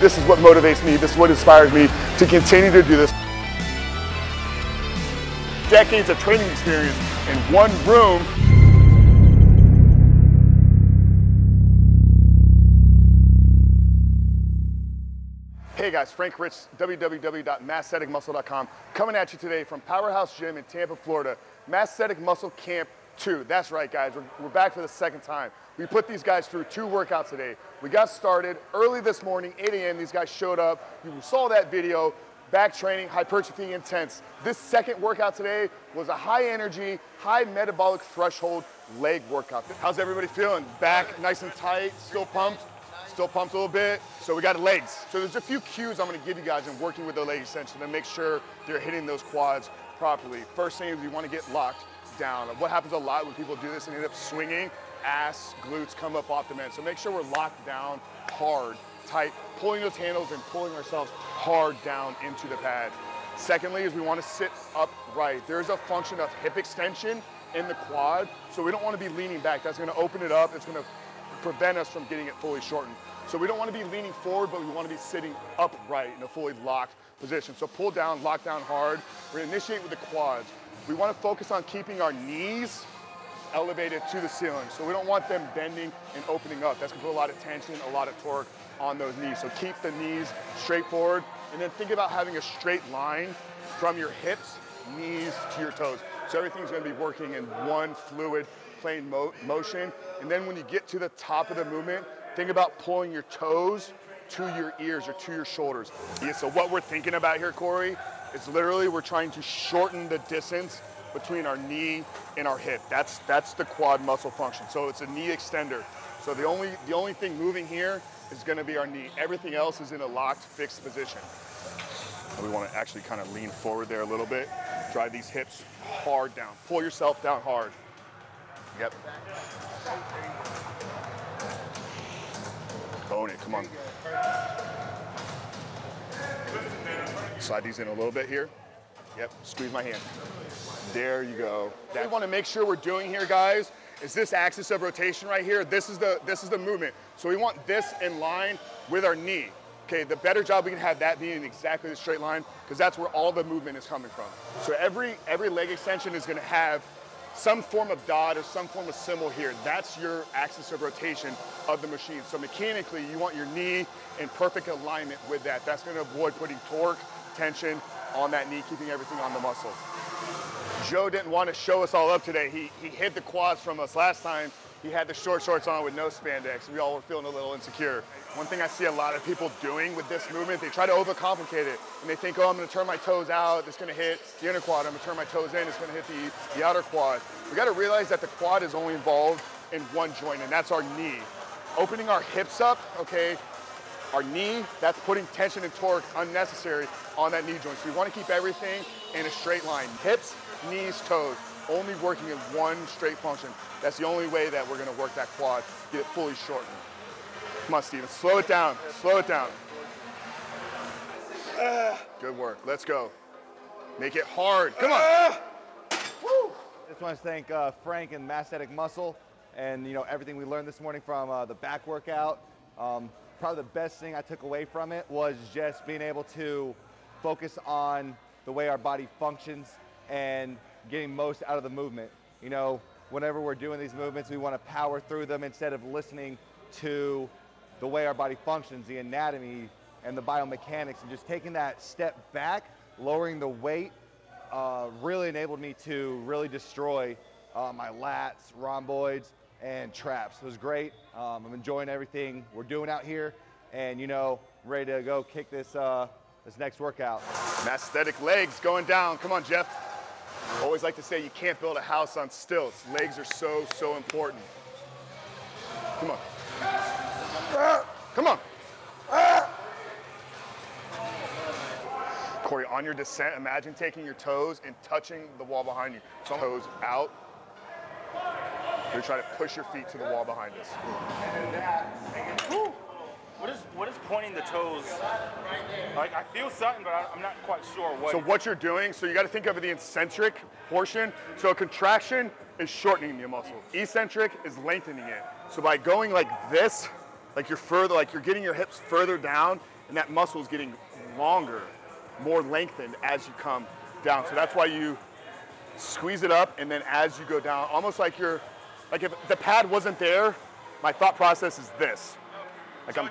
This is what motivates me. This is what inspires me to continue to do this. Decades of training experience in one room. Hey guys, Frank Rich, www.masstheticmuscle.com, coming at you today from Powerhouse Gym in Tampa, Florida. Massthetic Muscle Camp 2. That's right, guys. We're back for the second time. We put these guys through 2 workouts today. We got started early this morning, 8 a.m. These guys showed up. You saw that video. Back training, hypertrophy intense. This second workout today was a high energy, high metabolic threshold leg workout. How's everybody feeling? Back nice and tight, still pumped? Still pumped a little bit. So we got legs. So there's a few cues I'm gonna give you guys in working with the leg extension to make sure they're hitting those quads properly. First thing is we wanna get locked down. What happens a lot when people do this and end up swinging, ass, glutes come up off the mat. So make sure we're locked down hard, tight, pulling those handles and pulling ourselves hard down into the pad. Secondly is we wanna sit upright. There's a function of hip extension in the quad, so we don't wanna be leaning back. That's gonna open it up. It's gonna prevent us from getting it fully shortened. So we don't want to be leaning forward, but we want to be sitting upright in a fully locked position. So pull down, lock down hard. We're going to initiate with the quads. We want to focus on keeping our knees elevated to the ceiling. So we don't want them bending and opening up. That's going to put a lot of tension, a lot of torque on those knees. So keep the knees straight forward, and then think about having a straight line from your hips, knees to your toes. So everything's going to be working in one fluid plane motion. And then when you get to the top of the movement, think about pulling your toes to your ears or to your shoulders. Yeah, so what we're thinking about here, Corey, is literally we're trying to shorten the distance between our knee and our hip. That's the quad muscle function. So it's a knee extender. So the only thing moving here is gonna be our knee. Everything else is in a locked, fixed position. And we wanna actually kind of lean forward there a little bit. Drive these hips hard down. Pull yourself down hard. Yep. Bone it, come on. Slide these in a little bit here. Yep, squeeze my hand. There you go. What we want to make sure we're doing here, guys, is this axis of rotation right here. This is the movement. So we want this in line with our knee. Okay, the better job we can have that being in exactly the straight line, because that's where all the movement is coming from. So every leg extension is going to have some form of dot or some form of symbol here. That's your axis of rotation of the machine. So mechanically, you want your knee in perfect alignment with that. That's going to avoid putting torque, tension on that knee, keeping everything on the muscle. Joe didn't want to show us all up today. He hid the quads from us last time. He had the short shorts on with no spandex. We all were feeling a little insecure. One thing I see a lot of people doing with this movement, they try to overcomplicate it. And they think, oh, I'm gonna turn my toes out, it's gonna hit the inner quad. I'm gonna turn my toes in, it's gonna hit the outer quad. We gotta realize that the quad is only involved in one joint, and that's our knee. Opening our hips up, okay, our knee, that's putting tension and torque unnecessary on that knee joint. So we wanna keep everything in a straight line. Hips, knees, toes, only working in one straight function. That's the only way that we're gonna work that quad, get it fully shortened. Come on, Steven, slow it down, slow it down. Good work, let's go. Make it hard, come on. Woo. Just want to thank Frank and Massthetic Muscle and everything we learned this morning from the back workout. Probably the best thing I took away from it was just being able to focus on the way our body functions and getting most out of the movement. Whenever we're doing these movements, we want to power through them instead of listening to the way our body functions, the anatomy and the biomechanics, and just taking that step back, lowering the weight, really enabled me to really destroy my lats, rhomboids, and traps. It was great. I'm enjoying everything we're doing out here, and ready to go kick this next workout. Massthetic legs going down. Come on, Jeff. I always like to say you can't build a house on stilts. Legs are so important. Come on. Come on. Corey, on your descent, imagine taking your toes and touching the wall behind you. Toes out. You're trying to push your feet to the wall behind us. What is pointing the toes? Like, I feel something, but I'm not quite sure what. So what you're doing, so you got to think of the eccentric portion. So a contraction is shortening the muscle. Eccentric is lengthening it. So by going like this, Like you're further, like you're getting your hips further down, and that muscle is getting longer, more lengthened as you come down. So that's why you squeeze it up, and then as you go down, almost like you're, like if the pad wasn't there, my thought process is this. Like so I'm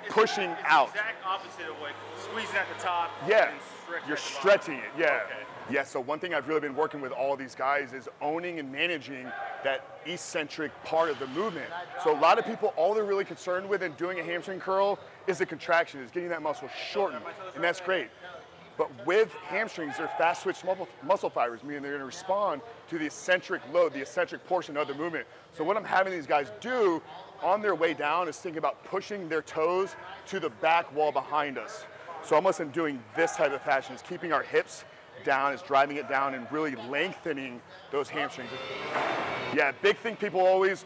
pushing out. Exact opposite of like squeezing at the top. Yeah, and you're stretching it, yeah. Okay. Yeah, so one thing I've really been working with all these guys is owning and managing that eccentric part of the movement. So a lot of people, all they're really concerned with in doing a hamstring curl is the contraction, is getting that muscle shortened, and that's great. But with hamstrings, they're fast twitch muscle fibers, meaning they're gonna respond to the eccentric load, the eccentric portion of the movement. So what I'm having these guys do on their way down is think about pushing their toes to the back wall behind us. So almost in doing this type of fashion is keeping our hips down, is driving it down and really lengthening those hamstrings. Yeah, big thing people always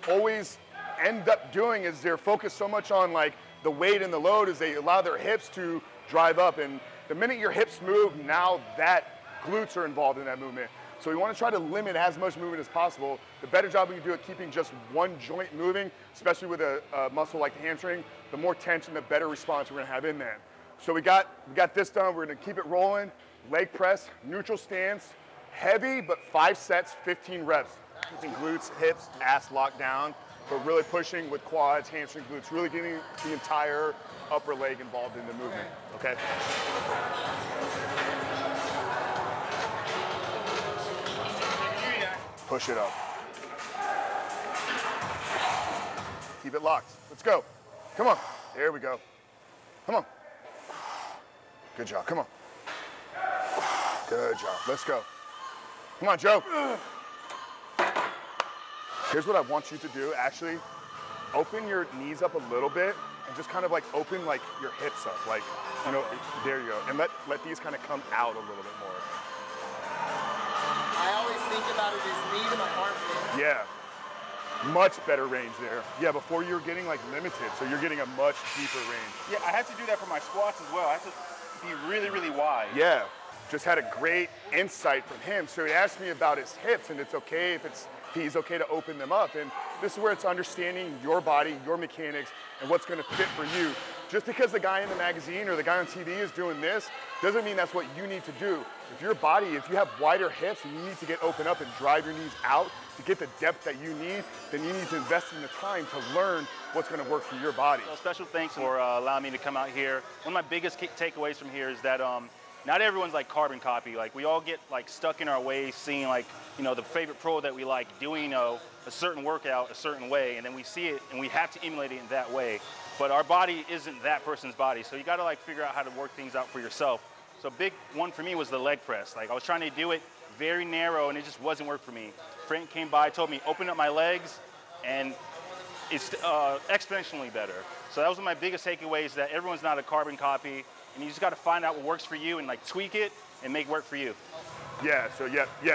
end up doing is they're focused so much on like the weight and the load is they allow their hips to drive up, and the minute your hips move, now that glutes are involved in that movement. So we want to try to limit as much movement as possible. The better job we can do at keeping just one joint moving, especially with a muscle like the hamstring, the more tension, the better response we're going to have in that. So we got this done. We're going to keep it rolling. Leg press, neutral stance, heavy, but 5 sets, 15 reps. Keeping glutes, hips, ass locked down, but really pushing with quads, hamstring, glutes, really getting the entire upper leg involved in the movement, okay? Push it up. Keep it locked. Let's go. Come on. There we go. Come on. Good job. Come on. Good job. Let's go. Come on, Joe. Here's what I want you to do. Actually, open your knees up a little bit and just kind of like open like your hips up. Like, you know, there you go. And let these kind of come out a little bit more. I always think about it as knee to my armpit. Yeah. Much better range there. Yeah, before you were getting like limited, so you're getting a much deeper range. Yeah, I had to do that for my squats as well. I had to be really, really wide. Yeah. Just had a great insight from him. So he asked me about his hips, and it's okay if he's okay to open them up. And this is where it's understanding your body, your mechanics, and what's gonna fit for you. Just because the guy in the magazine or the guy on TV is doing this, doesn't mean that's what you need to do. If your body, if you have wider hips and you need to get open up and drive your knees out to get the depth that you need, then you need to invest in the time to learn what's gonna work for your body. So special thanks for allowing me to come out here. One of my biggest takeaways from here is that not everyone's like carbon copy. Like we all get like stuck in our ways, seeing like, you know, the favorite pro that we like doing, you know, a certain workout a certain way, and then we see it and we have to emulate it in that way. But our body isn't that person's body. So you gotta like figure out how to work things out for yourself. So big one for me was the leg press. Like I was trying to do it very narrow and it just wasn't working for me. Frank came by, told me, open up my legs, and it's exponentially better. So that was one of my biggest takeaways, that everyone's not a carbon copy, and you just gotta find out what works for you and like tweak it and make it work for you. Yeah, so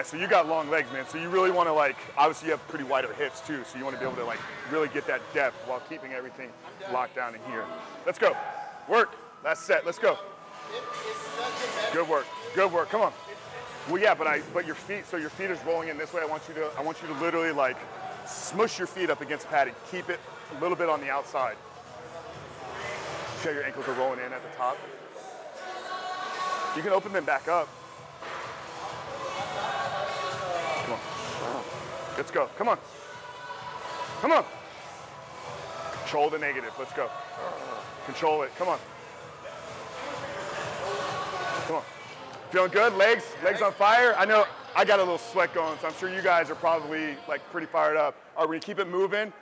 so you got long legs, man. So you really wanna like, obviously you have pretty wider hips too, so you wanna be able to like really get that depth while keeping everything locked down in here. Let's go, work, last set, let's go. Good work, come on. Well, yeah, but your feet, so your feet is rolling in this way. I want you to literally like smush your feet up against padding. Keep it a little bit on the outside. See how your ankles are rolling in at the top? You can open them back up. Come on. Let's go. Come on. Come on. Control the negative. Let's go. Control it. Come on. Come on. Feeling good? Legs on fire? I know I got a little sweat going, so I'm sure you guys are probably like pretty fired up. All right, we're gonna keep it moving.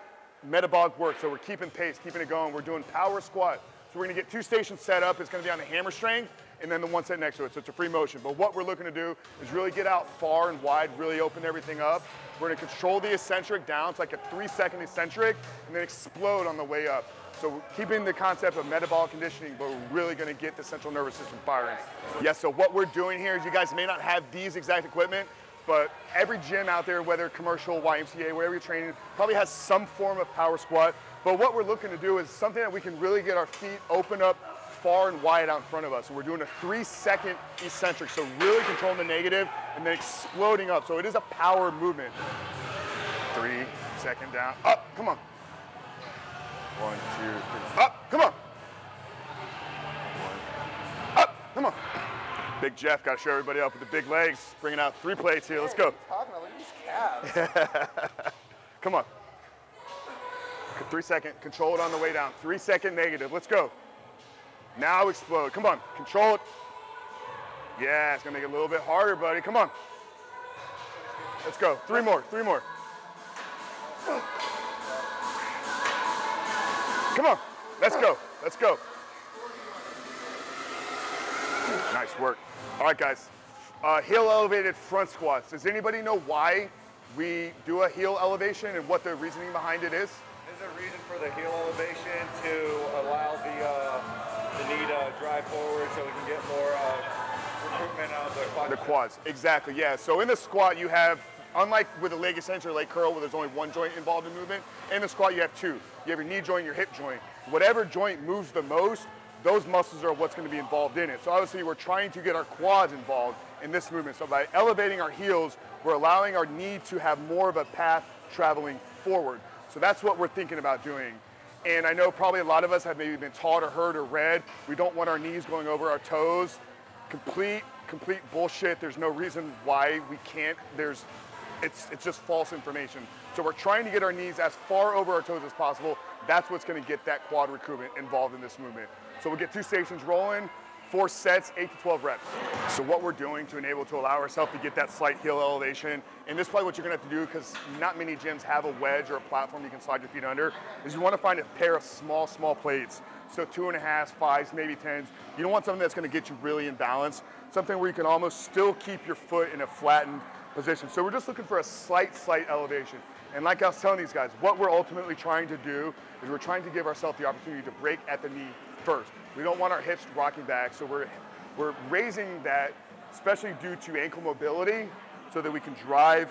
Metabolic work, so we're keeping pace, keeping it going. We're doing power squat. So we're gonna get 2 stations set up. It's gonna be on the hammer strength and then the one set next to it, so it's a free motion. But what we're looking to do is really get out far and wide, really open everything up. We're gonna control the eccentric down. It's like a 3-second eccentric and then explode on the way up. So keeping the concept of metabolic conditioning, but we're really gonna get the central nervous system firing. Yes, so what we're doing here is you guys may not have these exact equipment, but every gym out there, whether commercial, YMCA, wherever you're training, probably has some form of power squat. But what we're looking to do is something that we can really get our feet open up far and wide out in front of us. And we're doing a 3-second eccentric, so really controlling the negative and then exploding up. So it is a power movement. 3 second down, up, come on. 1, 2, 3. Up, come on. Up, come on. Big Jeff, got to show everybody up with the big legs. Bringing out 3 plates here. Let's go. Talking about, look at these calves. Come on. 3 second, control it on the way down. 3 second negative, let's go. Now explode, come on, control it. Yeah, it's gonna make it a little bit harder, buddy, come on. Let's go, 3 more, 3 more. Come on, let's go, let's go. Nice work. All right, guys, heel elevated front squats. Does anybody know why we do a heel elevation and what the reasoning behind it is? There's a reason for the heel elevation to allow the knee to drive forward so we can get more recruitment of the quads. The quads, exactly, yeah. So in the squat you have, unlike with a leg extension or leg curl where there's only 1 joint involved in movement, in the squat you have 2. You have your knee joint and your hip joint. Whatever joint moves the most, those muscles are what's going to be involved in it. So obviously we're trying to get our quads involved in this movement. So by elevating our heels, we're allowing our knee to have more of a path traveling forward. So that's what we're thinking about doing. And I know probably a lot of us have maybe been taught or heard or read, we don't want our knees going over our toes. Complete bullshit. There's no reason why we can't. It's just false information. So we're trying to get our knees as far over our toes as possible. That's what's going to get that quad recruitment involved in this movement. So we'll get 2 stations rolling, 4 sets, 8 to 12 reps. So what we're doing to enable to allow ourselves to get that slight heel elevation, and this is probably what you're gonna have to do because not many gyms have a wedge or a platform you can slide your feet under, is you wanna find a pair of small plates. So 2.5s, 5s, maybe 10s. You don't want something that's gonna get you really in balance, something where you can almost still keep your foot in a flattened position. So we're just looking for a slight elevation. And like I was telling these guys, what we're ultimately trying to do is we're trying to give ourselves the opportunity to break at the knee first. We don't want our hips rocking back, so we're raising that, especially due to ankle mobility, so that we can drive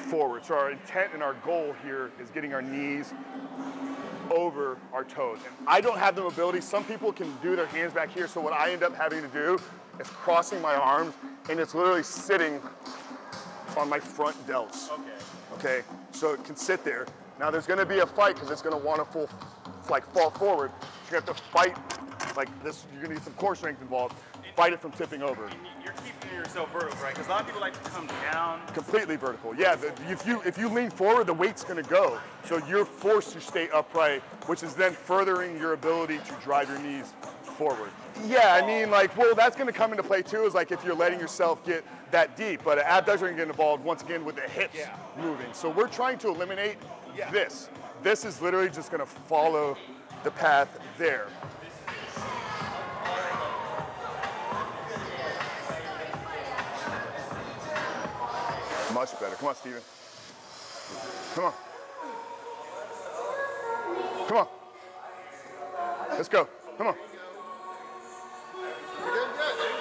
forward. So our intent and our goal here is getting our knees over our toes. And I don't have the mobility. Some people can do their hands back here, so what I end up having to do is crossing my arms, and it's literally sitting on my front delts. Okay, so it can sit there. Now there's gonna be a fight because it's gonna want to fall forward. So you have to fight like this. You're gonna get some core strength involved. Fight it from tipping over. And you're keeping yourself vertical, right? Because a lot of people like to come down. Completely vertical. Yeah, if you lean forward, the weight's gonna go. So you're forced to stay upright, which is then furthering your ability to drive your knees forward. Yeah, I mean, like, well, that's gonna come into play too, is like if you're letting yourself get that deep, but abductors are gonna get involved once again with the hips moving. So we're trying to eliminate this. This is literally just gonna follow the path there. Much better. Come on, Steven. Come on. Come on. Let's go. Come on.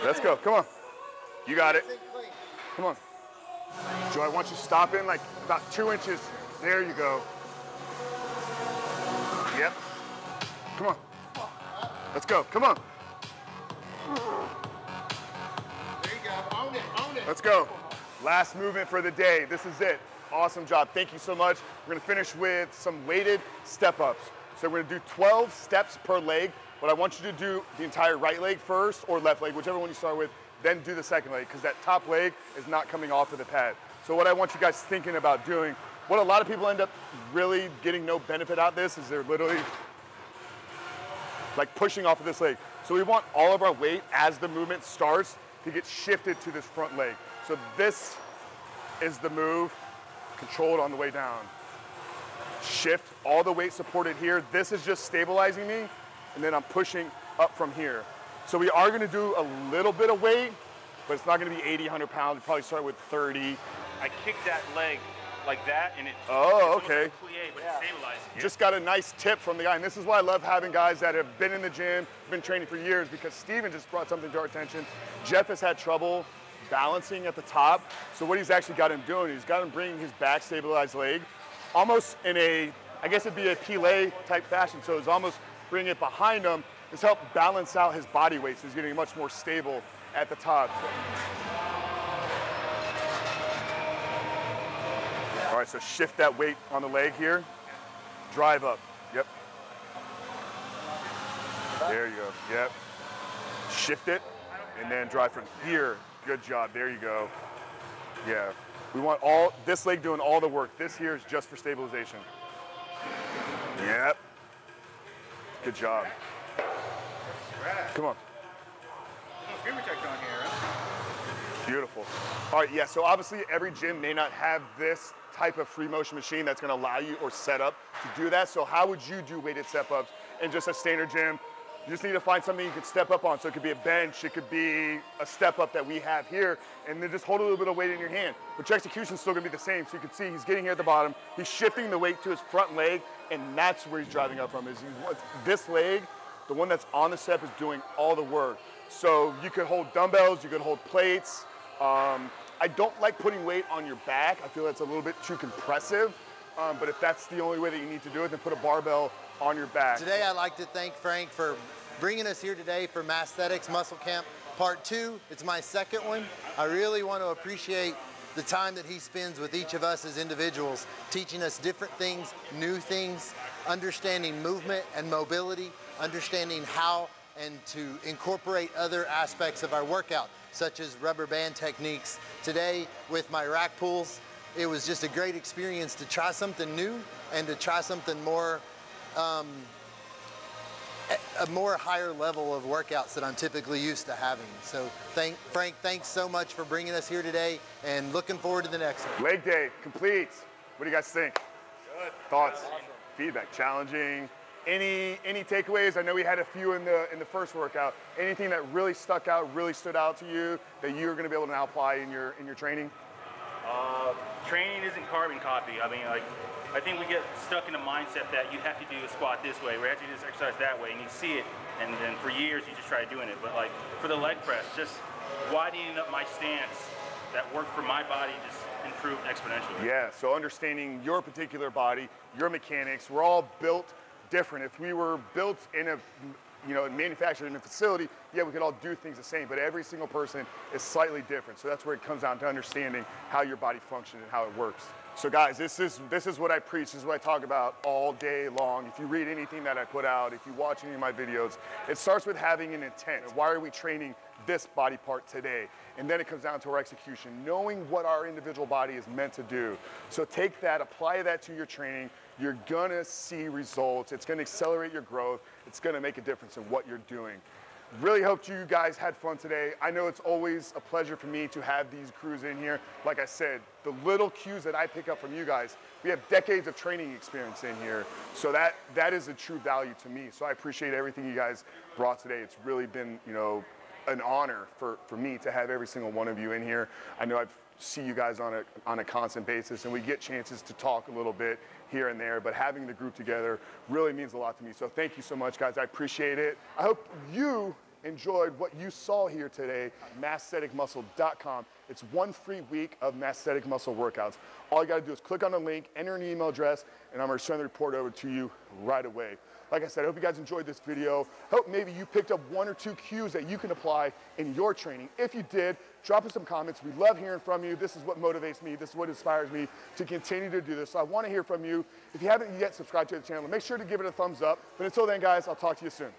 Let's go. Come on. You got it. Come on. Joe, I want you stopping like about 2 inches. There you go. Yep. Come on. Let's go. Come on. There you go. Own it. Own it. Let's go. Last movement for the day. This is it. Awesome job. Thank you so much. We're going to finish with some weighted step-ups. So we're going to do 12 steps per leg, but I want you to do the entire right leg first or left leg, whichever one you start with, then do the second leg because that top leg is not coming off of the pad. So what I want you guys thinking about doing, what a lot of people end up really getting no benefit out of this is they're literally like pushing off of this leg. So we want all of our weight as the movement starts to get shifted to this front leg. So this is the move, controlled on the way down. Shift, all the weight supported here. This is just stabilizing me, and then I'm pushing up from here. So we are gonna do a little bit of weight, but it's not gonna be 80, 100 pounds. We probably start with 30. I kick that leg like that, and it's okay. Like a plie, but it's stabilizing. Just got a nice tip from the guy, and this is why I love having guys that have been in the gym, been training for years, because Steven just brought something to our attention. Jeff has had trouble balancing at the top, so what he's actually got him doing, he's got him bringing his back stabilized leg almost in a, I guess it'd be a plie type fashion, so it's almost bringing it behind him. It's helped balance out his body weight, so he's getting much more stable at the top. All right, so shift that weight on the leg here, drive up. There you go. Yep. Shift it, and then drive from here. Good job. There you go. Yeah. We want this leg doing all the work. This here is just for stabilization. Yep. Good job. Come on. Beautiful. All right, yeah, so obviously every gym may not have this type of free motion machine that's gonna allow you or set up to do that. So how would you do weighted step-ups in just a standard gym? You just need to find something you can step up on. So it could be a bench, it could be a step up that we have here, and then just hold a little bit of weight in your hand. But your execution's still gonna be the same. So you can see he's getting here at the bottom, he's shifting the weight to his front leg, and that's where he's driving up from. Is this leg, the one that's on the step, is doing all the work. So you could hold dumbbells, you could hold plates. I don't like putting weight on your back. I feel that's a little bit too compressive. But if that's the only way that you need to do it, then put a barbell on your back. Today I'd like to thank Frank for bringing us here today for Massthetics Muscle Camp Part 2. It's my second one. I really want to appreciate the time that he spends with each of us as individuals, teaching us different things, new things, understanding movement and mobility, understanding how and to incorporate other aspects of our workout, such as rubber band techniques. Today, with my rack pulls, it was just a great experience to try something new and to try something more, a more higher level of workouts that I'm typically used to having. So Frank, thanks so much for bringing us here today, and looking forward to the next one. Leg day complete. What do you guys think? Good. Thoughts? Awesome. Feedback? Challenging? Any takeaways? I know we had a few in the first workout. Anything that really stuck out, really stood out to you that you're going to be able to now apply in your training? Training isn't carbon copy. I mean, like, I think we get stuck in a mindset that you have to do a squat this way, or you have to do this exercise that way, and you see it, and then for years you just try doing it. But like for the leg press, just widening up my stance that worked for my body just improved exponentially. Yeah. So understanding your particular body, your mechanics, we're all built different. If we were built in a, manufactured in a facility, yeah, we could all do things the same, but every single person is slightly different. So that's where it comes down to understanding how your body functions and how it works. So guys, this is what I preach, this is what I talk about all day long. If you read anything that I put out, if you watch any of my videos, it starts with having an intent. Why are we training this body part today? And then it comes down to our execution, knowing what our individual body is meant to do. So take that, apply that to your training. You're gonna see results. It's gonna accelerate your growth. It's gonna make a difference in what you're doing. Really hope you guys had fun today. I know it's always a pleasure for me to have these crews in here. Like I said, the little cues that I pick up from you guys, we have decades of training experience in here. So that is a true value to me. So I appreciate everything you guys brought today. It's really been, an honor for me to have every single one of you in here. I know I see you guys on a constant basis, and we get chances to talk a little bit here and there, but having the group together really means a lot to me. So thank you so much, guys. I appreciate it. I hope you enjoyed what you saw here today. MasstheticMuscle.com. It's one free week of Massthetic Muscle workouts. All you got to do is click on the link, enter an email address, and I'm going to send the report over to you right away. Like I said, I hope you guys enjoyed this video. Hope maybe you picked up one or two cues that you can apply in your training. If you did, drop us some comments. We love hearing from you. This is what motivates me. This is what inspires me to continue to do this. So I want to hear from you. If you haven't yet subscribed to the channel, make sure to give it a thumbs up. But until then, guys, I'll talk to you soon.